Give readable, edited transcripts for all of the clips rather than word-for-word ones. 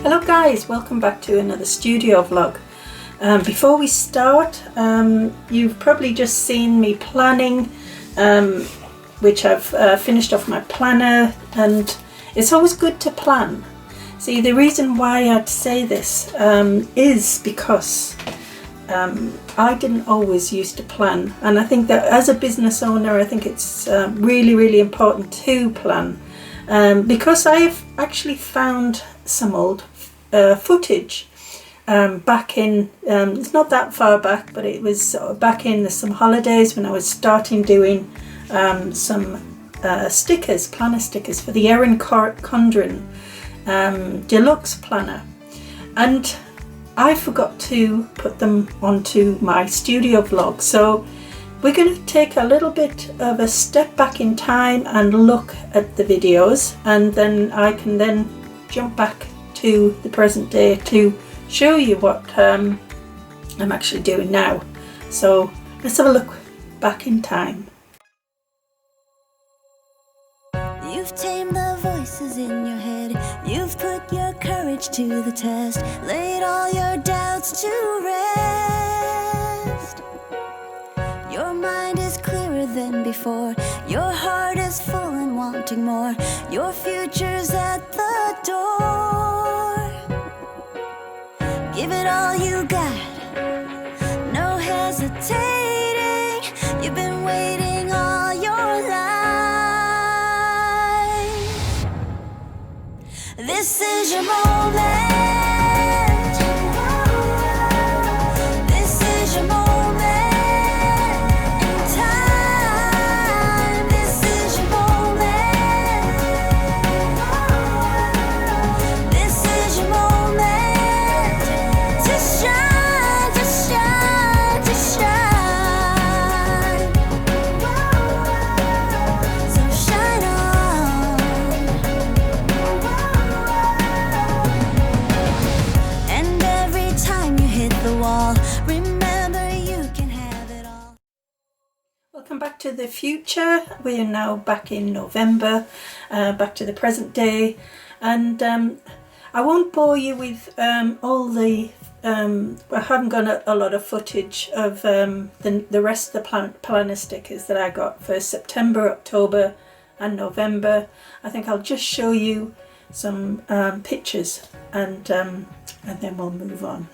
Hello guys, welcome back to another studio vlog. Before we start, you've probably just seen me planning, which I've finished off my planner, and it's always good to plan. See, the reason why I'd say this is because I didn't always used to plan, and I think that as a business owner I think it's really important to plan, because I've actually found some old footage back in, it's not that far back, but it was back in some holidays when I was starting doing some stickers, planner stickers for the Erin Condren Deluxe Planner, and I forgot to put them onto my studio vlog. So we're going to take a little bit of a step back in time and look at the videos, and then I can then jump back to the present day to show you what I'm actually doing now. So let's have a look back in time. You've tamed the voices in your head. You've put your courage to the test. Laid all your doubts to rest. Your mind is clearer than before. Your heart is full and wanting more. Your future's at the door. Give it all you got. No hesitating. You've been waiting all your life. This is your moment. This is your moment in time. This is your moment. This is your moment to shine, to shine, to shine. So shine on. And every time you hit the wall, remember you can have it all. Welcome back to the future. We are now back in November, back to the present day, and I won't bore you with all the I haven't got a lot of footage of the rest of the planner stickers that I got for September, October and November. I think I'll just show you some pictures, and then we'll move on.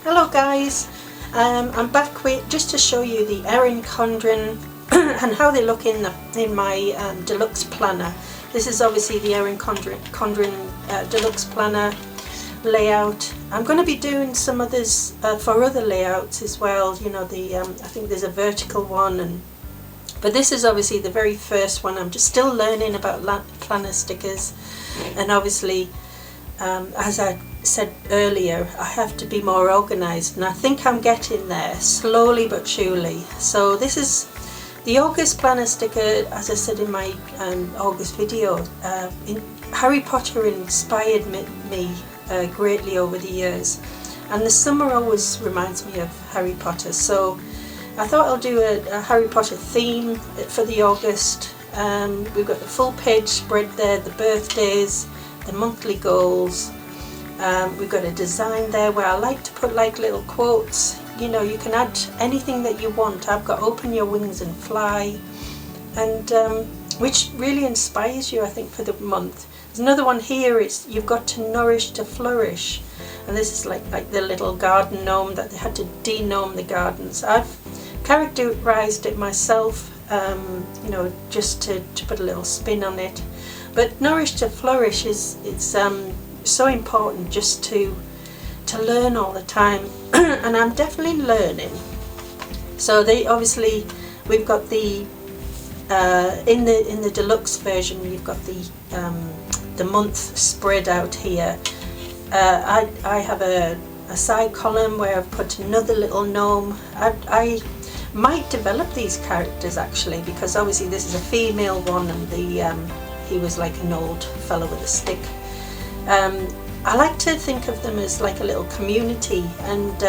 Hello guys, I'm back with just to show you the Erin Condren and how they look in my deluxe planner. This is obviously the Erin Condren Deluxe Planner layout. I'm going to be doing some others for other layouts as well. You know, I think there's a vertical one, but this is obviously the very first one. I'm just still learning about planner stickers, and obviously as I said earlier, I have to be more organized, and I think I'm getting there slowly but surely. So this is the August planner sticker. As I said in my August video, Harry Potter inspired me greatly over the years, and the summer always reminds me of Harry Potter, so I thought I'll do a Harry Potter theme for the August. We've got the full page spread there, the birthdays, the monthly goals. We've got a design there where I like to put like little quotes. You know, you can add anything that you want. I've got open your wings and fly, and which really inspires you, I think, for the month. There's another one here, it's you've got to nourish to flourish, and this is like the little garden gnome that they had to de-gnome the gardens. I've characterized it myself, you know, just to put a little spin on it. But nourish to flourish is so important, just to learn all the time. And I'm definitely learning. So obviously we've got the in the deluxe version, you've got the month spread out here. I have a side column where I've put another little gnome. I might develop these characters actually, because obviously this is a female one, and he was like an old fellow with a stick. I like to think of them as like a little community, and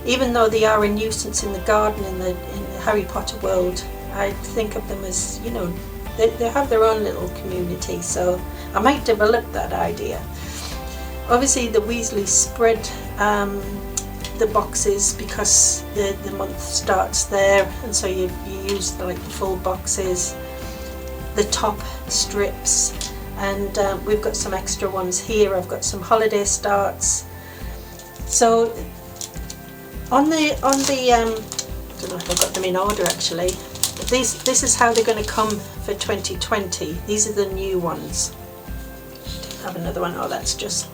even though they are a nuisance in the garden in the Harry Potter world, I think of them as, you know, they have their own little community, so I might develop that idea. Obviously the Weasley spread the boxes because the month starts there, and so you use the full boxes, the top strips, and we've got some extra ones here. I've got some holiday starts. So on the I don't know if I've got them in order actually. This is how they're going to come for 2020. These are the new ones. I have another one. Oh, that's just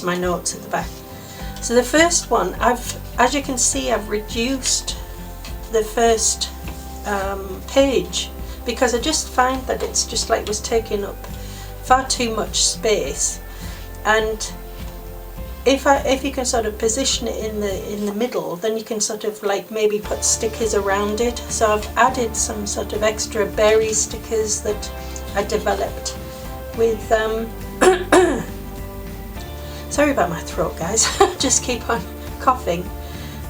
my notes at the back. So the first one, as you can see, I've reduced the first page, because I just find that it's just like was taking up far too much space. And if you can sort of position it in the middle, then you can sort of like maybe put stickers around it. So I've added some sort of extra berry stickers that I developed with sorry about my throat, guys. Just keep on coughing.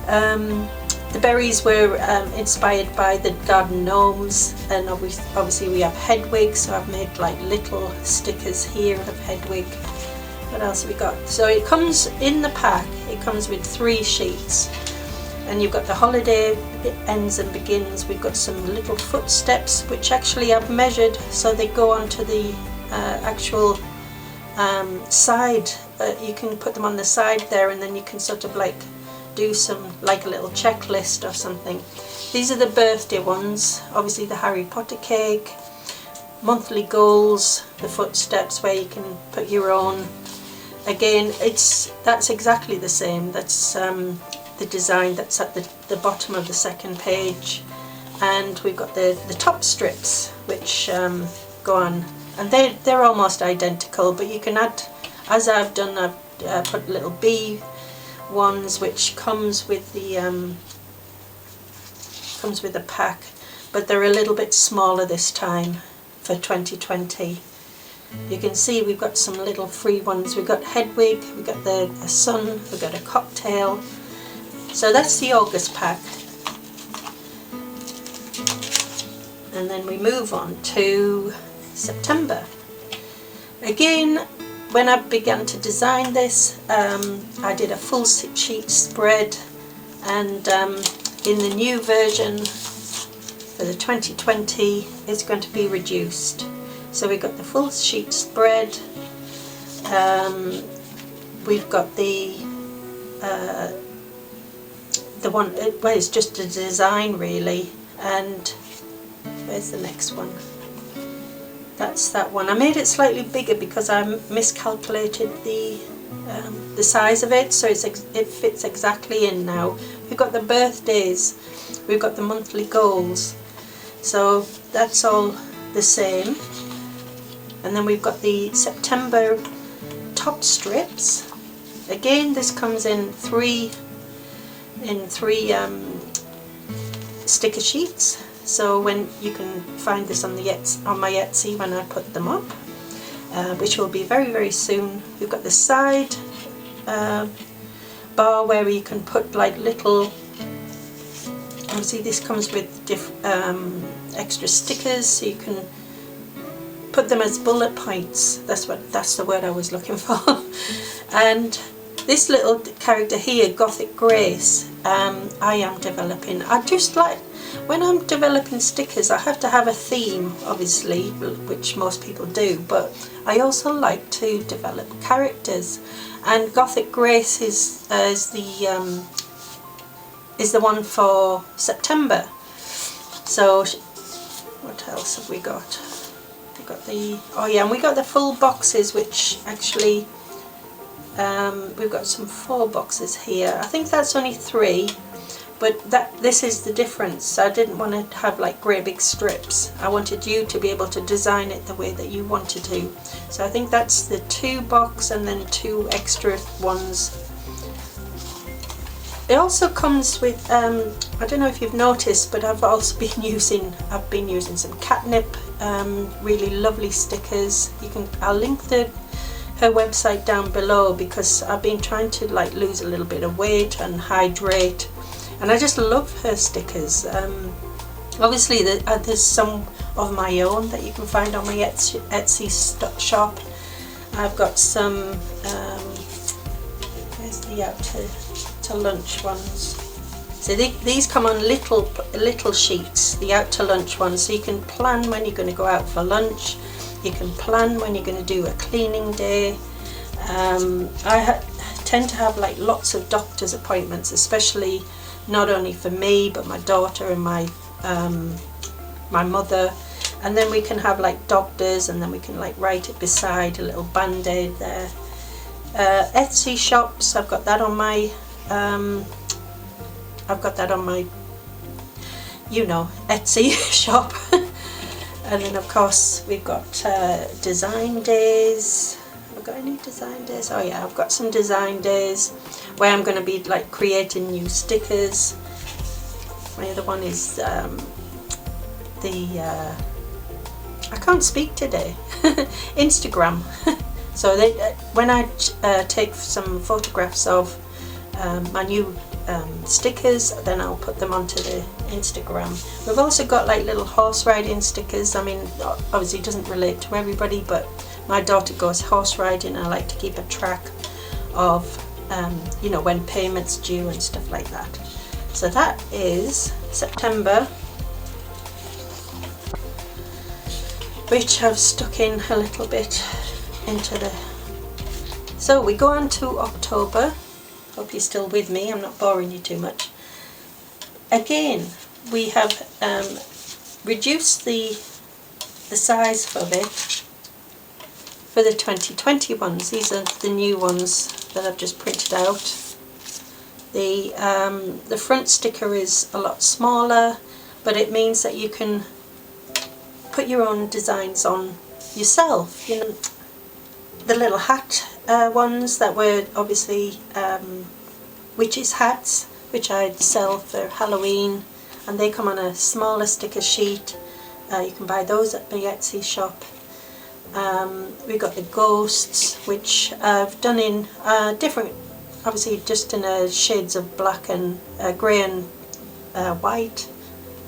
The berries were inspired by the garden gnomes, and obviously we have Hedwig, so I've made like little stickers here of Hedwig. What else have we got? So it comes in the pack, it comes with 3 sheets, and you've got the holiday ends and begins. We've got some little footsteps, which actually I've measured so they go onto the actual side. You can put them on the side there, and then you can sort of like do some like a little checklist or something. These are the birthday ones, obviously the Harry Potter cake, monthly goals, the footsteps where you can put your own. Again, that's exactly the same. That's the design that's at the bottom of the second page, and we've got the top strips which go on, and they're almost identical, but you can add, as I've done, I've put little bee ones which comes with the pack, but they're a little bit smaller this time for 2020. You can see we've got some little free ones. We've got Hedwig, we've got a sun, we've got a cocktail. So that's the August pack. And then we move on to September. Again, when I began to design this, I did a full sheet spread, and in the new version for the 2020 it's going to be reduced. So we've got the full sheet spread, we've got the one, well, it's just a design really, and where's the next one? That's that one. I made it slightly bigger because I miscalculated the size of it, so it fits exactly in now. We've got the birthdays, we've got the monthly goals, so that's all the same. And then we've got the September top strips. Again, this comes in three sticker sheets. So when you can find this on my Etsy when I put them up, which will be very, very soon. We've got the side bar where you can put like little. Obviously, this comes with extra stickers, so you can put them as bullet points. That's the word I was looking for. And this little character here, Gothic Grace, I am developing. when I'm developing stickers, I have to have a theme, obviously, which most people do, but I also like to develop characters, and Gothic Grace is the one for September. So what else have we got? We got and we got the full boxes, which actually we've got some 4 boxes here. I think that's only 3, but this is the difference. I didn't want to have like great big strips. I wanted you to be able to design it the way that you wanted to. So I think that's the 2 box and then 2 extra ones. It also comes with I don't know if you've noticed, but I've been using some catnip, really lovely stickers. I'll link her website down below, because I've been trying to like lose a little bit of weight and hydrate, and I just love her stickers. Obviously there's some of my own that you can find on my Etsy shop. I've got some where's the out to lunch ones. So these come on little sheets, the out to lunch ones, so you can plan when you're going to go out for lunch. You can plan when you're going to do a cleaning day. I tend to have like lots of doctor's appointments, especially not only for me but my daughter and my mother, and then we can have like doctors, and then we can like write it beside a little band-aid there. Etsy shops, I've got that on my Etsy shop. And then of course we've got design days. Have I got any design days? Oh yeah, I've got some design days where I'm going to be like creating new stickers. My other one is I can't speak today. Instagram. So when I take some photographs of my new stickers, then I'll put them onto the Instagram. We've also got like little horse riding stickers. I mean, obviously it doesn't relate to everybody, but my daughter goes horse riding, and I like to keep a track of when payments due and stuff like that. So that is September, which I've stuck in a little bit into the... So we go on to October. Hope you're still with me, I'm not boring you too much. Again, we have reduced the size of it for the 2020 ones. These are the new ones that I've just printed out. The front sticker is a lot smaller, but it means that you can put your own designs on yourself. You know, the little hat ones that were obviously witches' hats, which I'd sell for Halloween, and they come on a smaller sticker sheet. You can buy those at the Etsy shop. We've got the ghosts, which I've done in different, obviously just in shades of black and grey and white,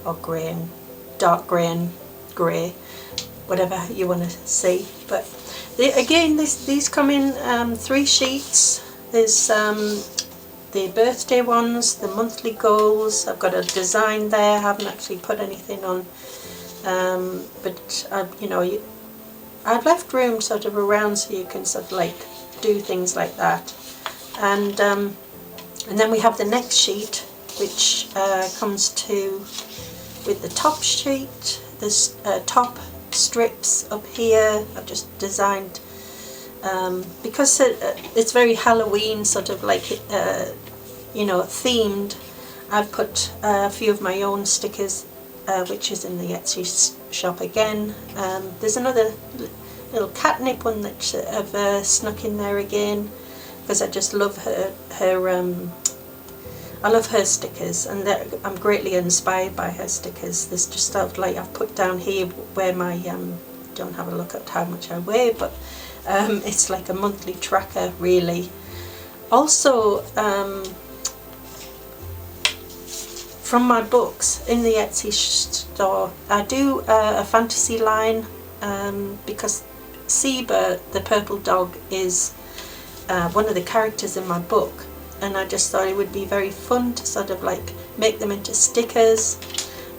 or grey and dark grey and grey, whatever you want to see. But again, these come in 3 sheets. There's the birthday ones, the monthly goals. I've got a design there. I haven't actually put anything on, but I've left room sort of around so you can sort of like do things like that. And then we have the next sheet, which comes with the top sheet. There's top strips up here. I've just designed because it's very Halloween sort of like themed. I've put a few of my own stickers, which is in the Etsy shop again. There's another little catnip one that I've snuck in there again, because I just love her I love her stickers, and I'm greatly inspired by her stickers. There's just stuff like I've put down here where my don't have a look at how much I weigh, but it's like a monthly tracker really. Also from my books in the Etsy store, I do a fantasy line, because Seba, the purple dog, is one of the characters in my book, and I just thought it would be very fun to sort of like make them into stickers.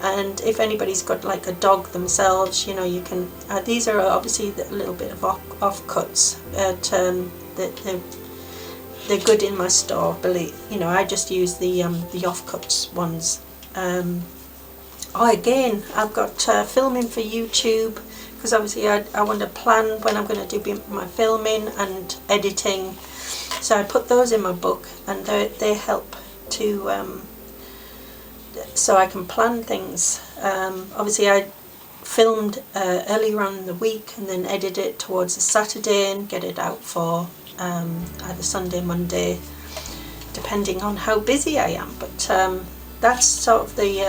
And if anybody's got like a dog themselves, you know, you can, these are obviously a little bit of offcuts, but they're good in my store, believe, you know, I just use the offcuts ones. Again, I've got filming for YouTube, because obviously I want to plan when I'm going to do my filming and editing, so I put those in my book, and they help to so I can plan things. Obviously I filmed earlier on in the week and then edit it towards the Saturday and get it out for either Sunday, Monday, depending on how busy I am. But that's sort of the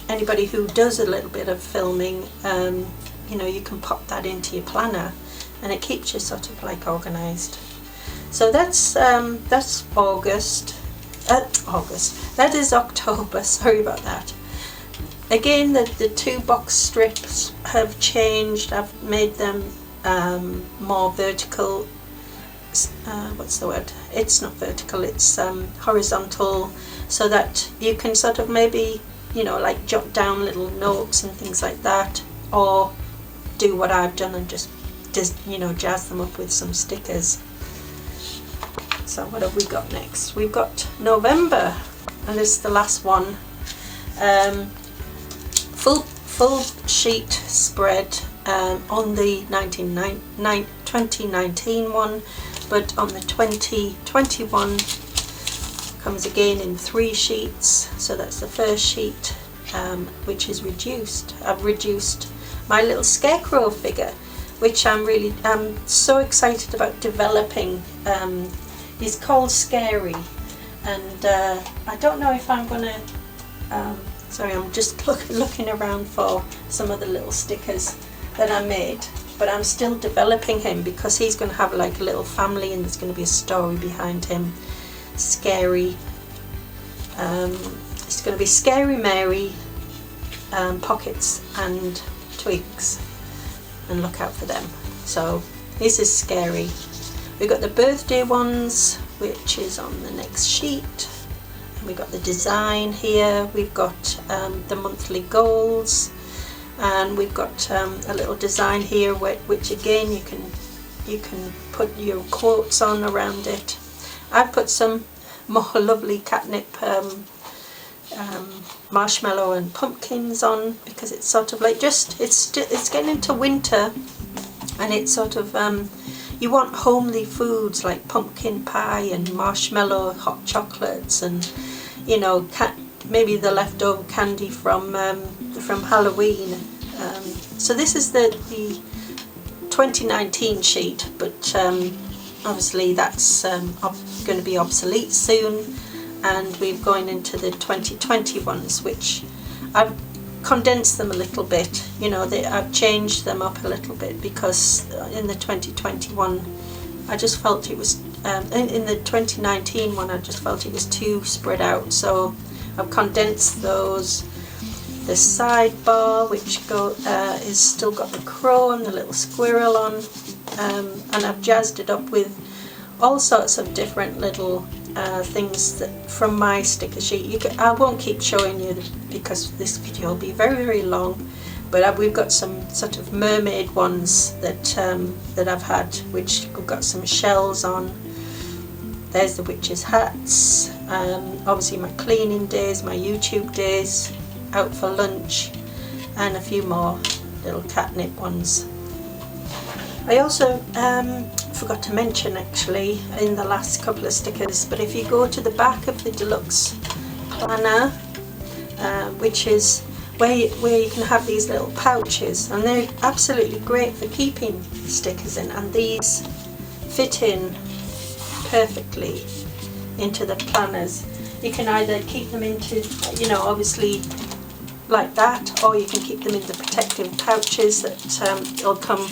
anybody who does a little bit of filming, you know, you can pop that into your planner and it keeps you sort of like organised. So that's August. That is October, sorry about that. Again, the 2 box strips have changed. I've made them more vertical. What's the word? It's not vertical, it's horizontal, so that you can sort of maybe, you know, like jot down little notes and things like that, or do what I've done and just you know, jazz them up with some stickers. So what have we got next? We've got November, and this is the last one. Full sheet spread on the 2019 one, but on the 2021 comes again in 3 sheets. So that's the first sheet, which is reduced. I've reduced my little scarecrow figure, which I'm so excited about developing. He's called Scary, and I don't know if I'm gonna sorry, I'm just looking around for some of the little stickers that I made, but I'm still developing him because he's going to have like a little family and there's going to be a story behind him. Scary, it's going to be Scary Mary, Pockets and Twigs, and look out for them. So this is Scary. We've got the birthday ones, which is on the next sheet. We've got the design here, we've got the monthly goals, and we've got a little design here which again you can put your quotes on around it. I've put some more lovely catnip marshmallow and pumpkins on, because it's sort of like it's getting into winter, and it's sort of you want homely foods like pumpkin pie and marshmallow, hot chocolates, and you know, maybe the leftover candy from Halloween. So this is the 2019 sheet, but obviously that's going to be obsolete soon, and we're going into the 2020 ones, which I've condensed them a little bit. You know, I've changed them up a little bit, because in the 2021 I just felt it was in the 2019 one I just felt it was too spread out, so I've condensed those. The sidebar, which is still got the crow and the little squirrel on, and I've jazzed it up with all sorts of different little things that from my sticker sheet. I won't keep showing you because this video will be very, very long, but we've got some sort of mermaid ones that I've had, which have got some shells on. There's the witches' hats, obviously my cleaning days, my YouTube days, out for lunch, and a few more little catnip ones. I also forgot to mention actually in the last couple of stickers, but if you go to the back of the deluxe planner, which is where you can have these little pouches, and they're absolutely great for keeping stickers in, and these fit in perfectly into the planners. You can either keep them into, you know, obviously like that, or you can keep them in the protective pouches that will come,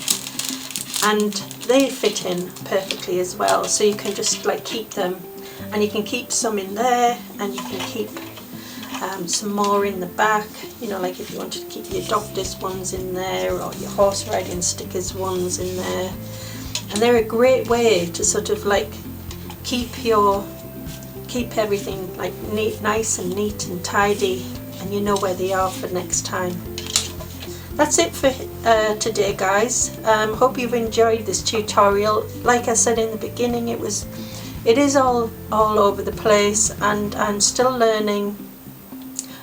and they fit in perfectly as well, so you can just like keep them, and you can keep some in there, and you can keep some more in the back, you know, like if you wanted to keep your doctor's ones in there, or your horse riding stickers ones in there. And they're a great way to sort of like keep everything like nice and neat and tidy, and you know where they are for next time. That's it for today, guys. Hope you've enjoyed this tutorial. Like I said in the beginning, it is all over the place, and I'm still learning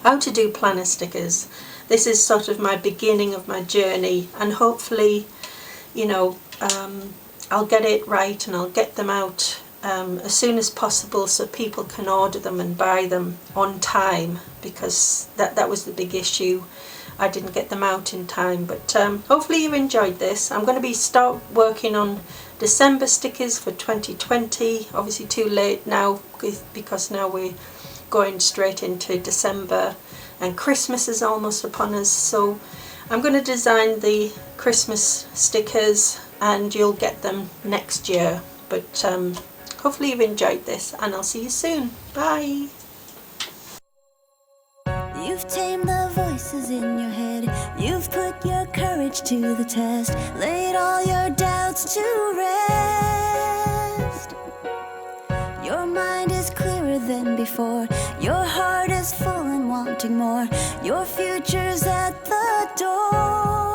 how to do planner stickers. This is sort of my beginning of my journey, and hopefully, you know, I'll get it right and I'll get them out as soon as possible so people can order them and buy them on time, because that was the big issue. I didn't get them out in time, but hopefully you've enjoyed this. I'm going to start working on December stickers for 2020. Obviously too late now, because now we're going straight into December and Christmas is almost upon us. So I'm going to design the Christmas stickers and you'll get them next year. But hopefully you've enjoyed this, and I'll see you soon. Bye. You've tamed the voices in your head. You've put your courage to the test. Laid all your doubts to rest. Your mind is clearer than before. Your heart is full and wanting more. Your future's at the door.